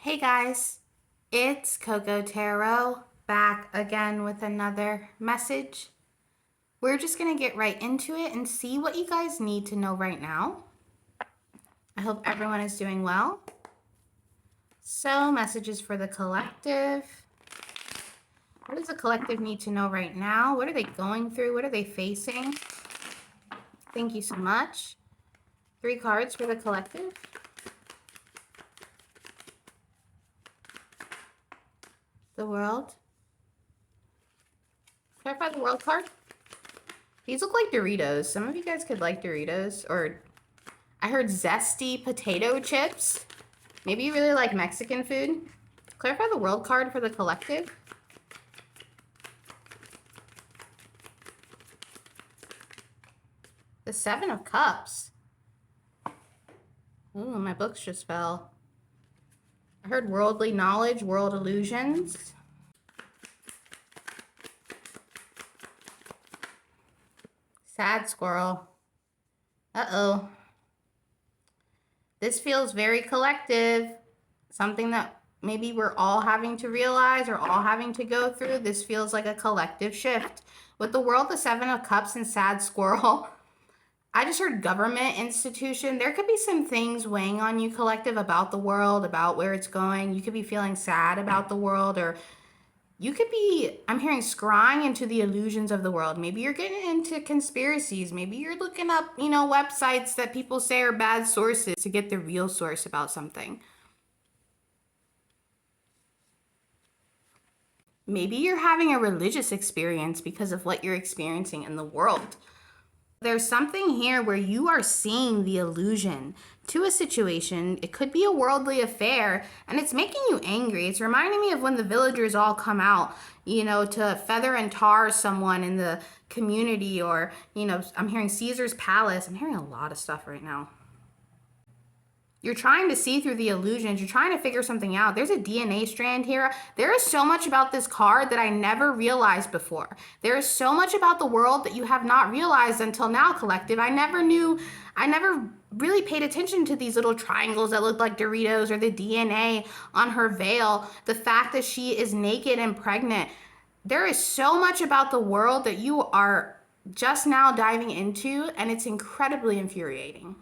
Hey guys, it's Coco Tarot back again with another message. We're just going to get right into it and see what you guys need to know right now. I hope everyone is doing well. So, messages for the collective. What does the collective need to know right now? What are they going through? What are they facing? Thank you so much. 3 cards for the collective. The world. Clarify the world card. These look like Doritos. Some of you guys could like Doritos, or I heard zesty potato chips. Maybe you really like Mexican food. Clarify the world card for the collective. The 7 of Cups. Ooh, my books just fell. I heard worldly knowledge, world illusions. Sad squirrel. Uh-oh. This feels very collective. Something that maybe we're all having to realize or all having to go through. This feels like a collective shift. With the world, the 7 of Cups and sad squirrel, I just heard government institution. There could be some things weighing on you, collective, about the world, about where it's going. You could be feeling sad about the world, or you could be, I'm hearing, scrying into the illusions of the world. Maybe you're getting into conspiracies. Maybe you're looking up, websites that people say are bad sources to get the real source about something. Maybe you're having a religious experience because of what you're experiencing in the world. There's something here where you are seeing the illusion to a situation. It could be a worldly affair, and it's making you angry. It's reminding me of when the villagers all come out, to feather and tar someone in the community, or, I'm hearing Caesar's palace. I'm hearing a lot of stuff right now. You're trying to see through the illusions. You're trying to figure something out. There's a DNA strand here. There is so much about this card that I never realized before. There is so much about the world that you have not realized until now, collective. I never really paid attention to these little triangles that look like Doritos, or the DNA on her veil. The fact that she is naked and pregnant. There is so much about the world that you are just now diving into, and it's incredibly infuriating.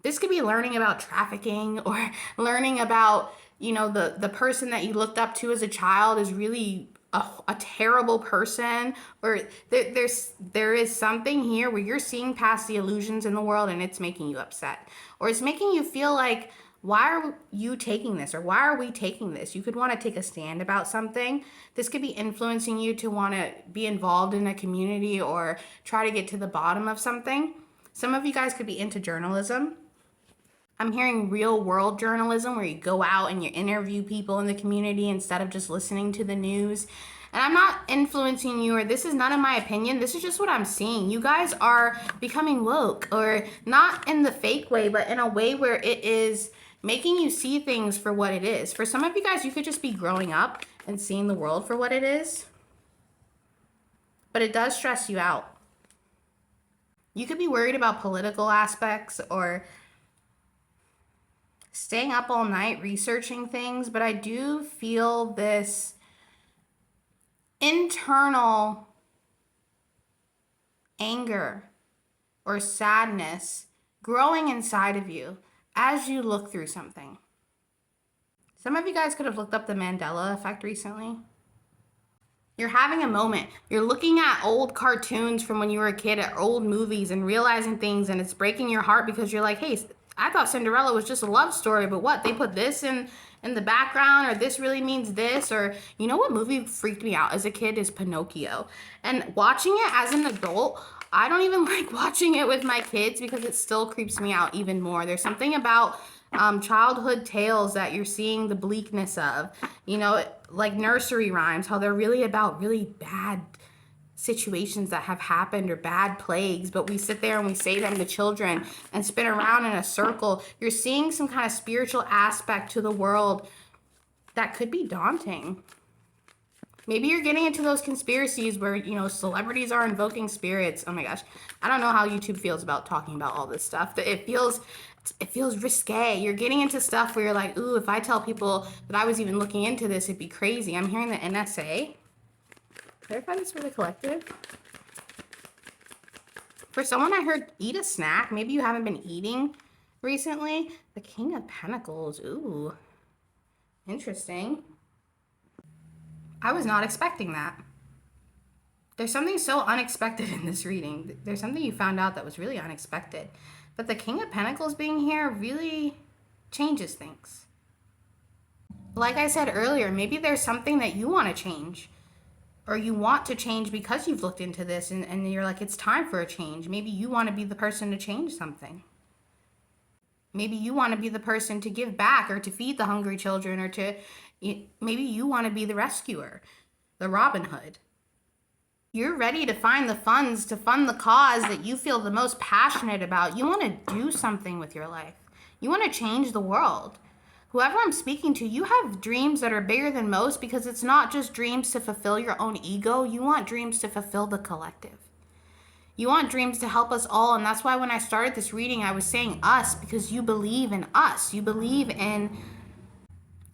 This could be learning about trafficking, or learning about, the person that you looked up to as a child is really a terrible person, or there is something here where you're seeing past the illusions in the world and it's making you upset, or it's making you feel like, why are you taking this, or why are we taking this? You could want to take a stand about something. This could be influencing you to want to be involved in a community or try to get to the bottom of something. Some of you guys could be into journalism. I'm hearing real world journalism, where you go out and you interview people in the community instead of just listening to the news. And I'm not influencing you, or this is none of my opinion. This is just what I'm seeing. You guys are becoming woke, or not in the fake way, but in a way where it is making you see things for what it is. For some of you guys, you could just be growing up and seeing the world for what it is. But it does stress you out. You could be worried about political aspects, or staying up all night researching things, but I do feel this internal anger or sadness growing inside of you as you look through something. Some of you guys could have looked up the Mandela effect recently. You're having a moment. You're looking at old cartoons from when you were a kid, at old movies, and realizing things, and it's breaking your heart because you're like, hey, I thought Cinderella was just a love story, but what? They put this in the background, or this really means this, or what movie freaked me out as a kid is Pinocchio. And watching it as an adult, I don't even like watching it with my kids because it still creeps me out even more. There's something about childhood tales that you're seeing the bleakness of, like nursery rhymes, how they're really about really bad situations that have happened, or bad plagues, but we sit there and we say them to children and spin around in a circle. You're seeing some kind of spiritual aspect to the world that could be daunting. Maybe you're getting into those conspiracies where, celebrities are invoking spirits. Oh my gosh. I don't know how YouTube feels about talking about all this stuff. It feels it feels risque. You're getting into stuff where you're like, ooh, if I tell people that I was even looking into this, it'd be crazy. I'm hearing the NSA. Clarify this for the collective. For someone, I heard eat a snack. Maybe you haven't been eating recently. The King of Pentacles. Ooh, interesting. I was not expecting that. There's something so unexpected in this reading. There's something you found out that was really unexpected. But the King of Pentacles being here really changes things. Like I said earlier, maybe there's something that you want to change. Or you want to change because you've looked into this and you're like, it's time for a change. Maybe you want to be the person to change something. Maybe you want to be the person to give back or to feed the hungry children, or maybe you want to be the rescuer, the Robin Hood. You're ready to find the funds to fund the cause that you feel the most passionate about. You want to do something with your life. You want to change the world. Whoever I'm speaking to, you have dreams that are bigger than most, because it's not just dreams to fulfill your own ego. You want dreams to fulfill the collective. You want dreams to help us all. And that's why when I started this reading, I was saying us, because you believe in us. You believe in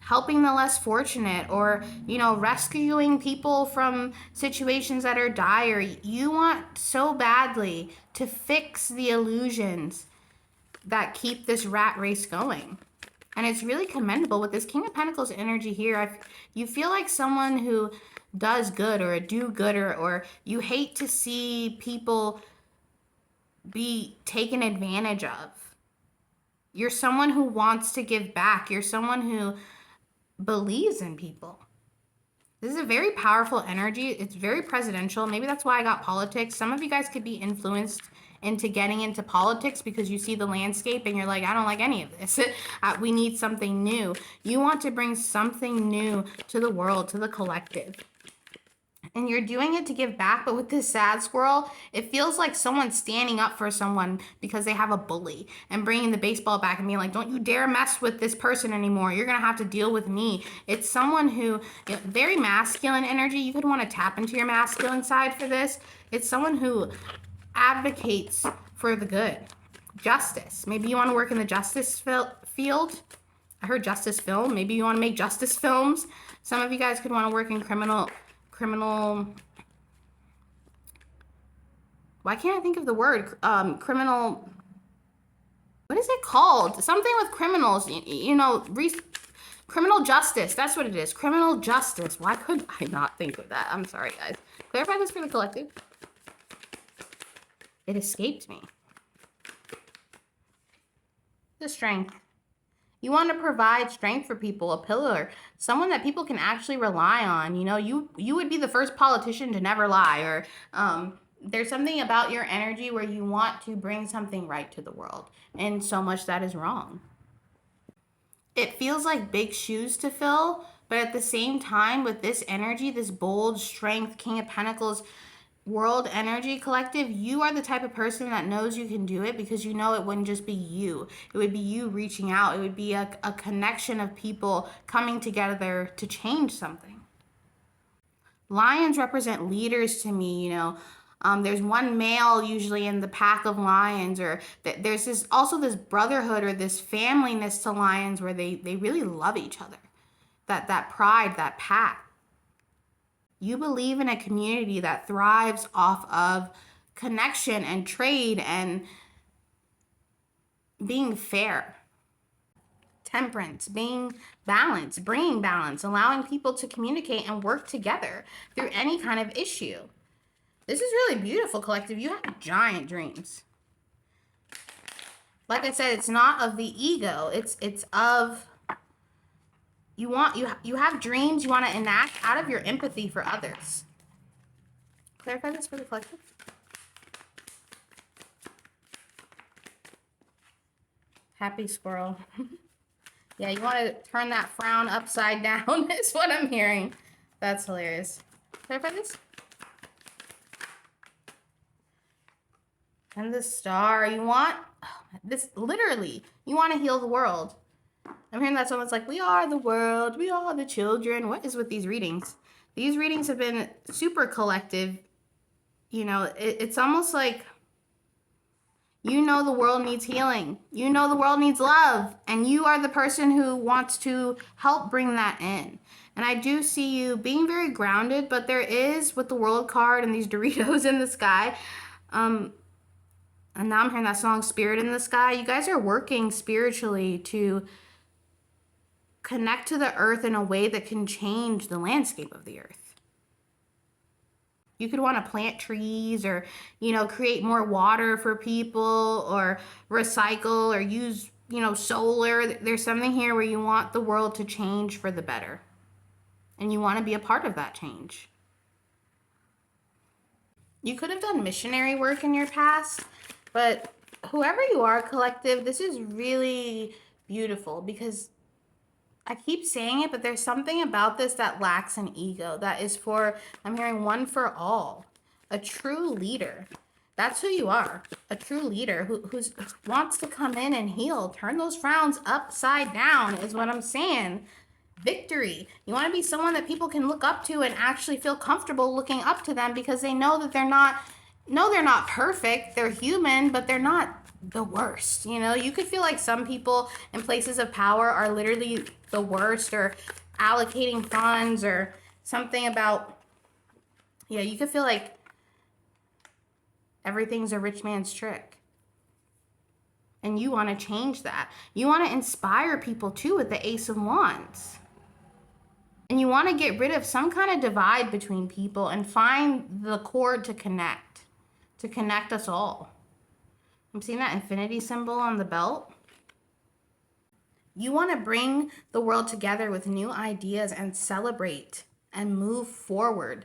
helping the less fortunate, or, rescuing people from situations that are dire. You want so badly to fix the illusions that keep this rat race going. And it's really commendable with this King of Pentacles energy here. You feel like someone who does good, or a do-gooder, or you hate to see people be taken advantage of. You're someone who wants to give back. You're someone who believes in people. This is a very powerful energy. It's very presidential. Maybe that's why I got politics. Some of you guys could be influenced into getting into politics because you see the landscape and you're like, I don't like any of this. We need something new. You want to bring something new to the world, to the collective. And you're doing it to give back, but with this sad squirrel, it feels like someone's standing up for someone because they have a bully, and bringing the baseball back and being like, don't you dare mess with this person anymore. You're going to have to deal with me. It's someone who, very masculine energy. You could want to tap into your masculine side for this. It's someone who advocates for the good. Justice. Maybe you want to work in the justice field. I heard justice film. Maybe you want to make justice films. Some of you guys could want to work in criminal, why can't I think of the word? Criminal, what is it called? Something with criminals, criminal justice. That's what it is. Criminal justice. Why could I not think of that? I'm sorry, guys. Clarify this for the collective. It escaped me. The strength. You want to provide strength for people, a pillar, someone that people can actually rely on. You would be the first politician to never lie, or there's something about your energy where you want to bring something right to the world, and so much that is wrong. It feels like big shoes to fill, but at the same time, with this energy, this bold strength, King of Pentacles, world energy collective, you are the type of person that knows you can do it, because you know it wouldn't just be you. It would be you reaching out. It would be a connection of people coming together to change something. Lions represent leaders to me. There's one male usually in the pack of lions, or there's also this brotherhood or this familyness to lions where they really love each other. That pride, that pack. You believe in a community that thrives off of connection and trade and being fair. Temperance, being balanced, bringing balance, allowing people to communicate and work together through any kind of issue. This is really beautiful, collective. You have giant dreams. Like I said, it's not of the ego. It's of... You have dreams you want to enact out of your empathy for others. Clarify this for the collective. Happy squirrel. Yeah, you want to turn that frown upside down is what I'm hearing. That's hilarious. Clarify this. And the star. You want this, literally, you want to heal the world. I'm hearing that someone's like, we are the world, we are the children. What is with these readings? These readings have been super collective. It's almost like You know the world needs healing. You know the world needs love. And you are the person who wants to help bring that in. And I do see you being very grounded, but there is, with the World card and these Doritos in the sky, and now I'm hearing that song, Spirit in the Sky. You guys are working spiritually to connect to the earth in a way that can change the landscape of the earth. You could want to plant trees or, create more water for people or recycle or use, solar. There's something here where you want the world to change for the better. And you want to be a part of that change. You could have done missionary work in your past, but whoever you are, collective, this is really beautiful because I keep saying it, but there's something about this that lacks an ego. That is for, I'm hearing one for all. A true leader. That's who you are. A true leader who wants to come in and heal. Turn those frowns upside down is what I'm saying. Victory. You want to be someone that people can look up to and actually feel comfortable looking up to them because they know that they're not perfect. They're human, but they're not the worst. You could feel like some people in places of power are literally the worst, or allocating funds or something about, you could feel like everything's a rich man's trick. And you want to change that. You want to inspire people too with the Ace of Wands. And you want to get rid of some kind of divide between people and find the cord to connect us all. I'm seeing that infinity symbol on the belt. You want to bring the world together with new ideas and celebrate and move forward.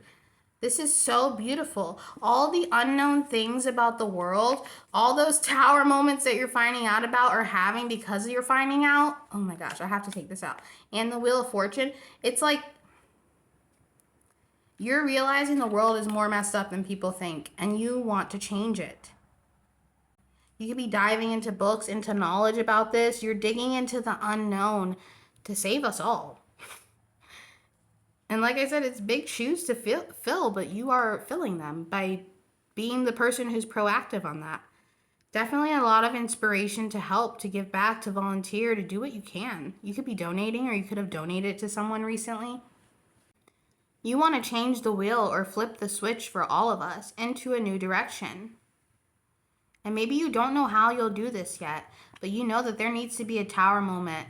This is so beautiful. All the unknown things about the world, all those tower moments that you're finding out about or having because you're finding out. Oh my gosh, I have to take this out. And the Wheel of Fortune. It's like you're realizing the world is more messed up than people think, and you want to change it. You could be diving into books, into knowledge about this. You're digging into the unknown to save us all. And like I said, it's big shoes to fill, but you are filling them by being the person who's proactive on that. Definitely a lot of inspiration to help, to give back, to volunteer, to do what you can. You could be donating, or you could have donated to someone recently. You want to change the wheel or flip the switch for all of us into a new direction. And maybe you don't know how you'll do this yet, but you know that there needs to be a tower moment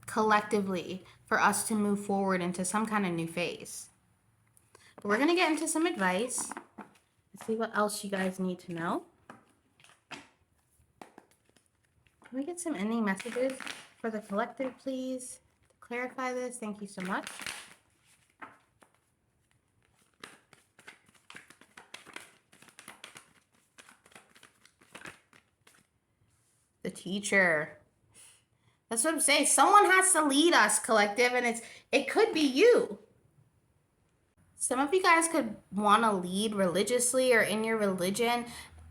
collectively for us to move forward into some kind of new phase. But we're going to get into some advice. Let's see what else you guys need to know. Can we get some ending messages for the collective, please? To clarify this, thank you so much. The teacher. That's what I'm saying. Someone has to lead us, collective, and it could be you. Some of you guys could want to lead religiously or in your religion.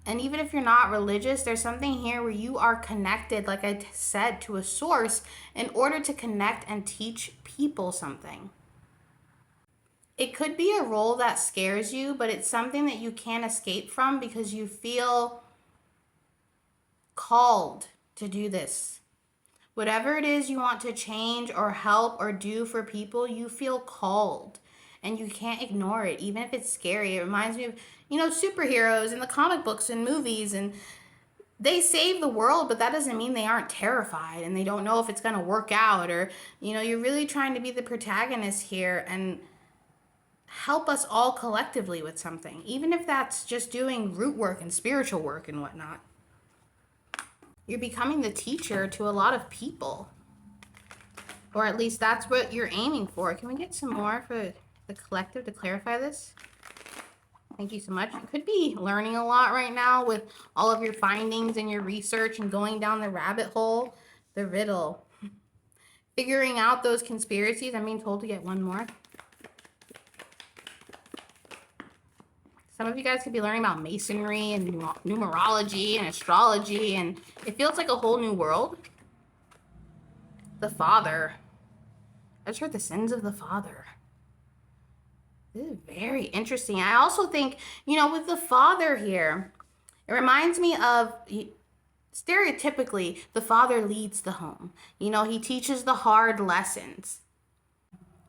And even if you're not religious, there's something here where you are connected, like I said, to a source in order to connect and teach people something. It could be a role that scares you, but it's something that you can't escape from because you feel called to do this. Whatever it is you want to change or help or do for people, you feel called and you can't ignore it, even if it's scary. It reminds me of, superheroes in the comic books and movies, and they save the world, but that doesn't mean they aren't terrified and they don't know if it's going to work out, or, you're really trying to be the protagonist here and help us all collectively with something, even if that's just doing root work and spiritual work and whatnot. You're becoming the teacher to a lot of people. Or at least that's what you're aiming for. Can we get some more for the collective to clarify this? Thank you so much. You could be learning a lot right now with all of your findings and your research and going down the rabbit hole, the riddle. Figuring out those conspiracies. I'm being told to get one more. Some of you guys could be learning about masonry and numerology and astrology, and it feels like a whole new world. The Father. I just heard the sins of the Father. This is very interesting. I also think, you know, with the father here, it reminds me of stereotypically the father leads the home. You know, he teaches the hard lessons.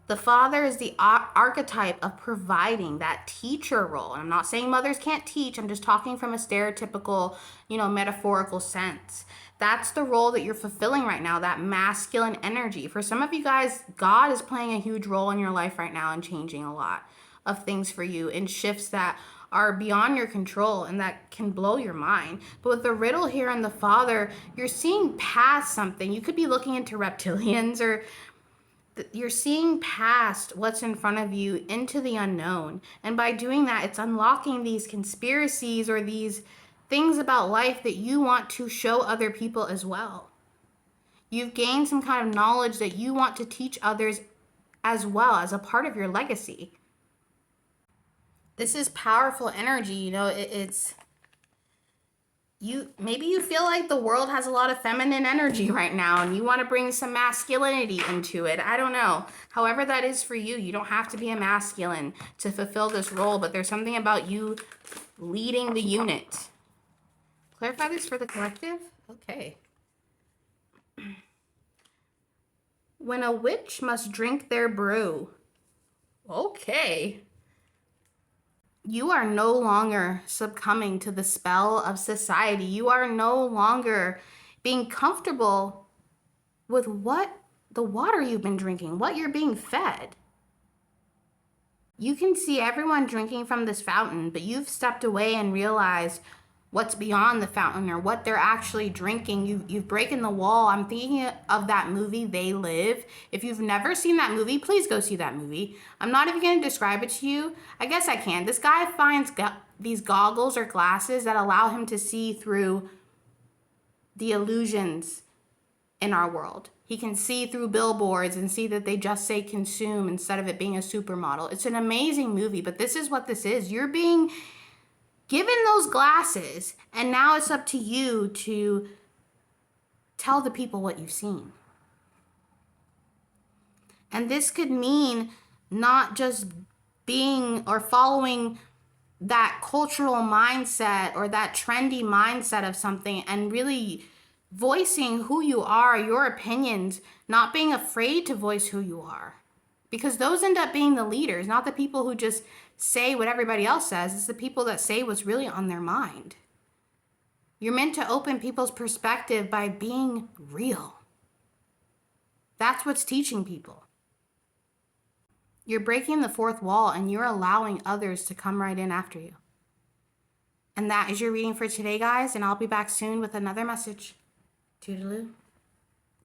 The father is the archetype of providing that teacher role. And I'm not saying mothers can't teach. I'm just talking from a stereotypical, you know, metaphorical sense. That's the role that you're fulfilling right now, that masculine energy. For some of you guys, God is playing a huge role in your life right now and changing a lot of things for you in shifts that are beyond your control and that can blow your mind. But with the riddle here and the father, you're seeing past something. You could be looking into reptilians, or you're seeing past what's in front of you into the unknown. And by doing that, it's unlocking these conspiracies or these things about life that you want to show other people as well. You've gained some kind of knowledge that you want to teach others as well as a part of your legacy. This is powerful energy. You know, it's maybe you feel like the world has a lot of feminine energy right now and you want to bring some masculinity into it. I don't know. However that is for you. You don't have to be a masculine to fulfill this role, but there's something about you leading the unit. Clarify this for the collective? Okay. When a witch must drink their brew. Okay. You are no longer succumbing to the spell of society. You are no longer being comfortable with what the water you've been drinking, what you're being fed. You can see everyone drinking from this fountain, but you've stepped away and realized what's beyond the fountain or what they're actually drinking. You've broken the wall. I'm thinking of that movie, They Live. If you've never seen that movie, please go see that movie. I'm not even going to describe it to you. I guess I can. This guy finds these goggles or glasses that allow him to see through the illusions in our world. He can see through billboards and see that they just say consume instead of it being a supermodel. It's an amazing movie, but this is what this is. You're being given those glasses, and now it's up to you to tell the people what you've seen. And this could mean not just being or following that cultural mindset or that trendy mindset of something and really voicing who you are, your opinions, not being afraid to voice who you are. Because those end up being the leaders, not the people who just say what everybody else says. It's the people that say what's really on their mind. You're meant to open people's perspective by being real. That's what's teaching people. You're breaking the fourth wall and you're allowing others to come right in after you. And that is your reading for today, guys. And I'll be back soon with another message. Toodaloo.